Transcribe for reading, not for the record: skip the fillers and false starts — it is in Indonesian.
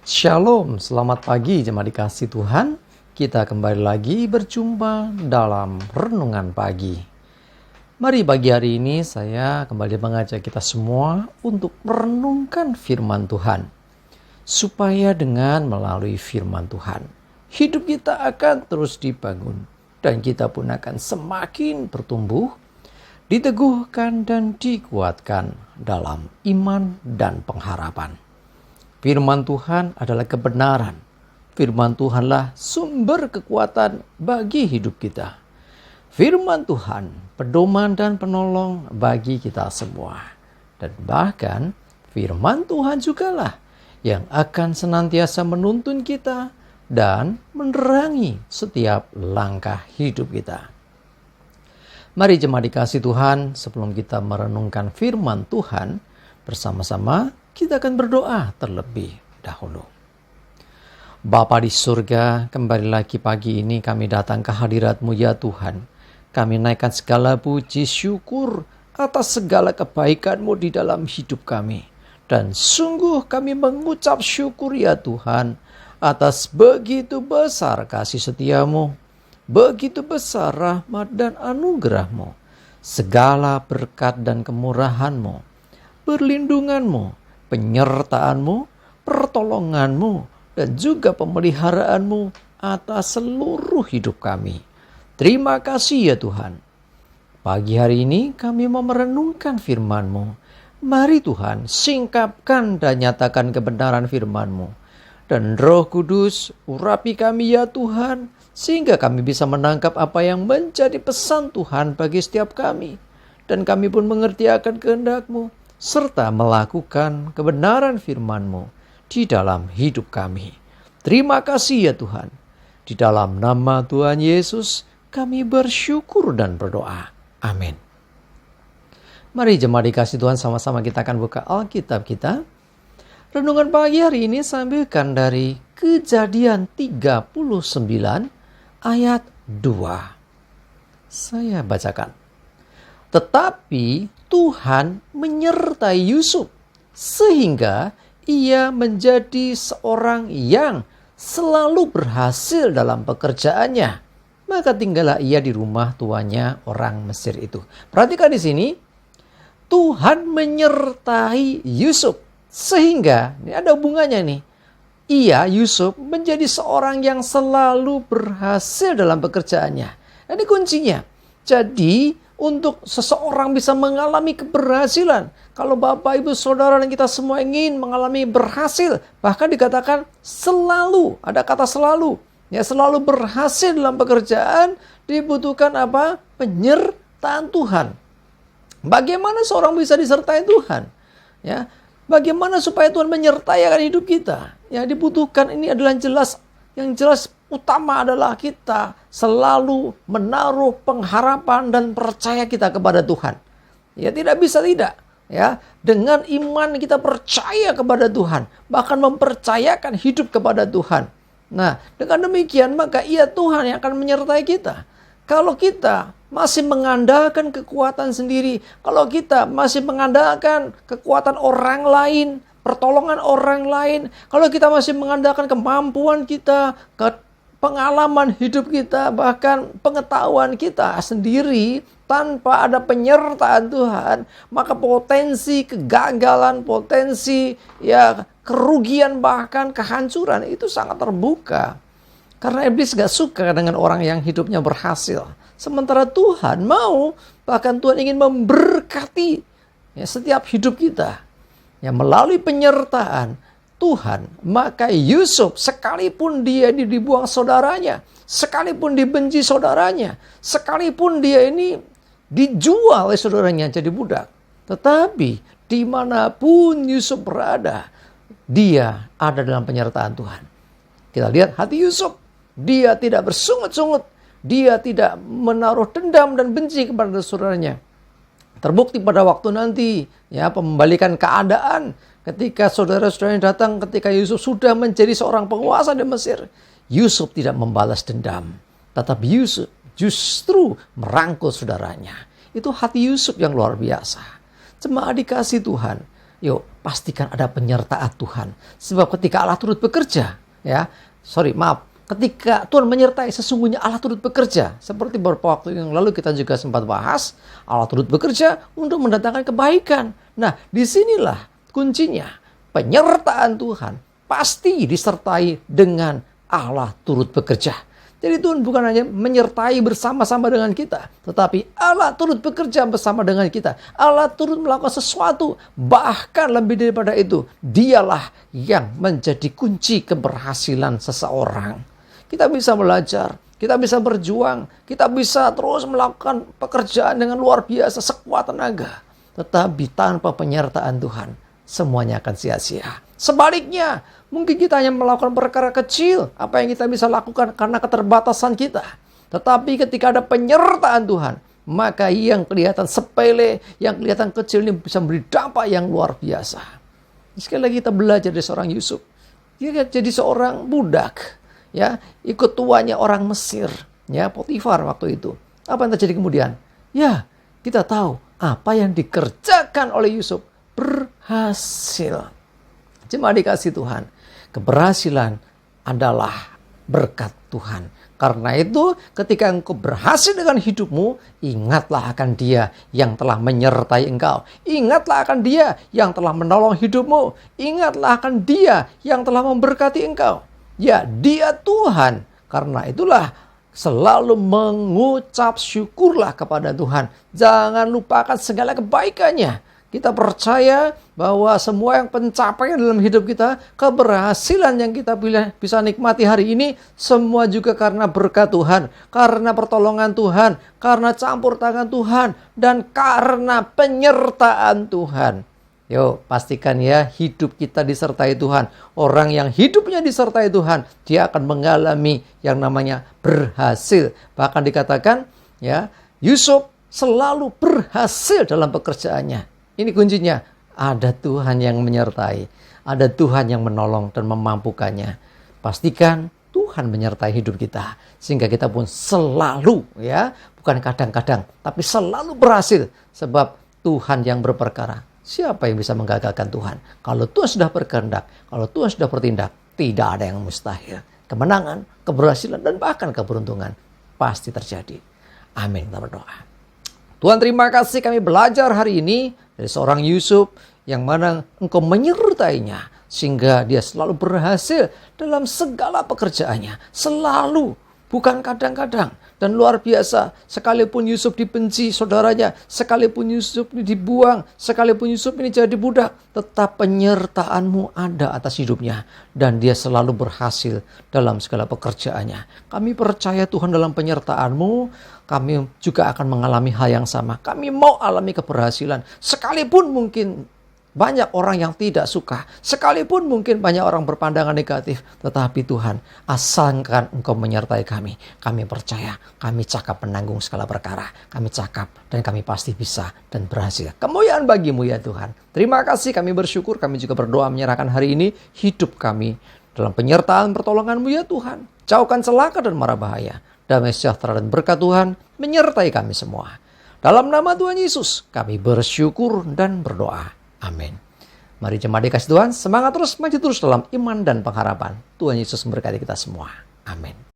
Shalom, selamat pagi jemaat dikasih Tuhan. Kita kembali lagi berjumpa dalam renungan pagi. Mari pagi hari ini saya kembali mengajak kita semua untuk merenungkan firman Tuhan. Supaya dengan melalui firman Tuhan, hidup kita akan terus dibangun. Dan kita pun akan semakin bertumbuh, diteguhkan dan dikuatkan dalam iman dan pengharapan. Firman Tuhan adalah kebenaran. Firman Tuhanlah sumber kekuatan bagi hidup kita. Firman Tuhan pedoman dan penolong bagi kita semua. Dan bahkan firman Tuhan jugalah yang akan senantiasa menuntun kita dan menerangi setiap langkah hidup kita. Mari jemaat dikasih Tuhan, sebelum kita merenungkan firman Tuhan, bersama-sama kita akan berdoa terlebih dahulu. Bapa di surga, kembali lagi pagi ini kami datang ke hadirat-Mu ya Tuhan. Kami naikkan segala puji syukur atas segala kebaikan-Mu di dalam hidup kami. Dan sungguh kami mengucap syukur ya Tuhan atas begitu besar kasih setia-Mu, begitu besar rahmat dan anugerah-Mu, segala berkat dan kemurahan-Mu, perlindungan-Mu, penyertaan-Mu, pertolongan-Mu, dan juga pemeliharaanmu atas seluruh hidup kami. Terima kasih ya Tuhan. Pagi hari ini kami mau merenungkan firman-Mu. Mari Tuhan, singkapkan dan nyatakan kebenaran firman-Mu. Dan Roh Kudus, urapi kami ya Tuhan, sehingga kami bisa menangkap apa yang menjadi pesan Tuhan bagi setiap kami. Dan kami pun mengerti akan kehendak-Mu, serta melakukan kebenaran firman-Mu di dalam hidup kami. Terima kasih ya Tuhan. Di dalam nama Tuhan Yesus kami bersyukur dan berdoa. Amin. Mari jemaat dikasih Tuhan, sama-sama kita akan buka Alkitab kita. Renungan pagi hari ini saya ambilkan dari Kejadian 39 ayat 2. Saya bacakan. Tetapi Tuhan menyertai Yusuf sehingga ia menjadi seorang yang selalu berhasil dalam pekerjaannya. Maka tinggallah ia di rumah tuannya orang Mesir itu. Perhatikan di sini, Tuhan menyertai Yusuf sehingga, ini ada hubungannya nih. Ia, Yusuf, menjadi seorang yang selalu berhasil dalam pekerjaannya. Ini kuncinya. Jadi, untuk seseorang bisa mengalami keberhasilan, kalau Bapak, Ibu, Saudara, dan kita semua ingin mengalami berhasil, bahkan dikatakan selalu, ada kata selalu, ya selalu berhasil dalam pekerjaan, dibutuhkan apa? Penyertaan Tuhan. Bagaimana seorang bisa disertai Tuhan? Ya, bagaimana supaya Tuhan menyertai akan hidup kita? Ya, dibutuhkan ini adalah yang jelas utama adalah kita selalu menaruh pengharapan dan percaya kita kepada Tuhan. Ya, tidak bisa tidak. Ya, dengan iman kita percaya kepada Tuhan, bahkan mempercayakan hidup kepada Tuhan. Nah, dengan demikian maka ia Tuhan yang akan menyertai kita. Kalau kita masih mengandalkan kekuatan sendiri, kalau kita masih mengandalkan kekuatan orang lain, pertolongan orang lain, kalau kita masih mengandalkan kemampuan kita, pengalaman hidup kita, bahkan pengetahuan kita sendiri tanpa ada penyertaan Tuhan, maka potensi kegagalan, potensi kerugian, bahkan kehancuran itu sangat terbuka. Karena iblis gak suka dengan orang yang hidupnya berhasil. Sementara Tuhan mau, bahkan Tuhan ingin memberkati setiap hidup kita. Melalui penyertaan Tuhan, maka Yusuf sekalipun dia dibuang saudaranya, sekalipun dibenci saudaranya, sekalipun dia ini dijual oleh saudaranya jadi budak, tetapi dimanapun Yusuf berada, dia ada dalam penyertaan Tuhan. Kita lihat hati Yusuf, dia tidak bersungut-sungut, dia tidak menaruh dendam dan benci kepada saudaranya. Terbukti pada waktu nanti, pembalikan keadaan ketika saudara-saudaranya datang ketika Yusuf sudah menjadi seorang penguasa di Mesir. Yusuf tidak membalas dendam, tetapi Yusuf justru merangkul saudaranya. Itu hati Yusuf yang luar biasa. Jemaat dikasih Tuhan, Yuk, pastikan ada penyertaan Tuhan. Sebab ketika Allah turut bekerja, ketika Tuhan menyertai, sesungguhnya Allah turut bekerja. Seperti beberapa waktu yang lalu kita juga sempat bahas, Allah turut bekerja untuk mendatangkan kebaikan. Nah, disinilah kuncinya. Penyertaan Tuhan pasti disertai dengan Allah turut bekerja. Jadi Tuhan bukan hanya menyertai bersama-sama dengan kita, tetapi Allah turut bekerja bersama dengan kita. Allah turut melakukan sesuatu, bahkan lebih daripada itu, dialah yang menjadi kunci keberhasilan seseorang. Kita bisa belajar, kita bisa berjuang, kita bisa terus melakukan pekerjaan dengan luar biasa, sekuat tenaga. Tetapi tanpa penyertaan Tuhan, semuanya akan sia-sia. Sebaliknya, mungkin kita hanya melakukan perkara kecil, apa yang kita bisa lakukan karena keterbatasan kita. Tetapi ketika ada penyertaan Tuhan, maka yang kelihatan sepele, yang kelihatan kecil ini bisa memberi dampak yang luar biasa. Sekali lagi kita belajar dari seorang Yusuf. Dia jadi seorang budak, ya, ikut tuannya orang Mesir, ya, Potifar waktu itu. Apa yang terjadi kemudian? Ya, kita tahu apa yang dikerjakan oleh Yusuf berhasil. Jemaat dikasih Tuhan, keberhasilan adalah berkat Tuhan. Karena itu, ketika engkau berhasil dengan hidupmu, ingatlah akan Dia yang telah menyertai engkau. Ingatlah akan Dia yang telah menolong hidupmu. Ingatlah akan Dia yang telah memberkati engkau. Ya, Dia Tuhan. Karena itulah selalu mengucap syukurlah kepada Tuhan. Jangan lupakan segala kebaikannya. Kita percaya bahwa semua yang pencapaian dalam hidup kita, keberhasilan yang kita bisa nikmati hari ini, semua juga karena berkat Tuhan, karena pertolongan Tuhan, karena campur tangan Tuhan, dan karena penyertaan Tuhan. Yuk, pastikan ya hidup kita disertai Tuhan. Orang yang hidupnya disertai Tuhan, dia akan mengalami yang namanya berhasil. Bahkan dikatakan, ya, Yusuf selalu berhasil dalam pekerjaannya. Ini kuncinya, ada Tuhan yang menyertai, ada Tuhan yang menolong dan memampukannya. Pastikan Tuhan menyertai hidup kita, sehingga kita pun selalu, ya, bukan kadang-kadang, tapi selalu berhasil, sebab Tuhan yang berperkara. Siapa yang bisa menggagalkan Tuhan? Kalau Tuhan sudah berkehendak, kalau Tuhan sudah bertindak, tidak ada yang mustahil. Kemenangan, keberhasilan, dan bahkan keberuntungan pasti terjadi. Amin. Kita berdoa. Tuhan, terima kasih kami belajar hari ini dari seorang Yusuf yang mana Engkau menyertainya sehingga dia selalu berhasil dalam segala pekerjaannya. Selalu, bukan kadang-kadang. Dan luar biasa, sekalipun Yusuf dibenci saudaranya, sekalipun Yusuf ini dibuang, sekalipun Yusuf ini jadi budak, tetap penyertaan-Mu ada atas hidupnya. Dan dia selalu berhasil dalam segala pekerjaannya. Kami percaya Tuhan dalam penyertaan-Mu, kami juga akan mengalami hal yang sama. Kami mau alami keberhasilan, sekalipun mungkin banyak orang yang tidak suka, sekalipun mungkin banyak orang berpandangan negatif, tetapi Tuhan, asalkan Engkau menyertai kami, kami percaya, kami cakap menanggung segala perkara, kami cakap dan kami pasti bisa dan berhasil. Kemuliaan bagi-Mu ya Tuhan. Terima kasih, kami bersyukur, kami juga berdoa menyerahkan hari ini hidup kami dalam penyertaan pertolongan-Mu ya Tuhan. Jauhkan celaka dan mara bahaya. Damai sejahtera dan berkat Tuhan menyertai kami semua. Dalam nama Tuhan Yesus, kami bersyukur dan berdoa. Amin. Mari jemaat dikasih Tuhan, semangat terus, maju terus dalam iman dan pengharapan. Tuhan Yesus memberkati kita semua. Amin.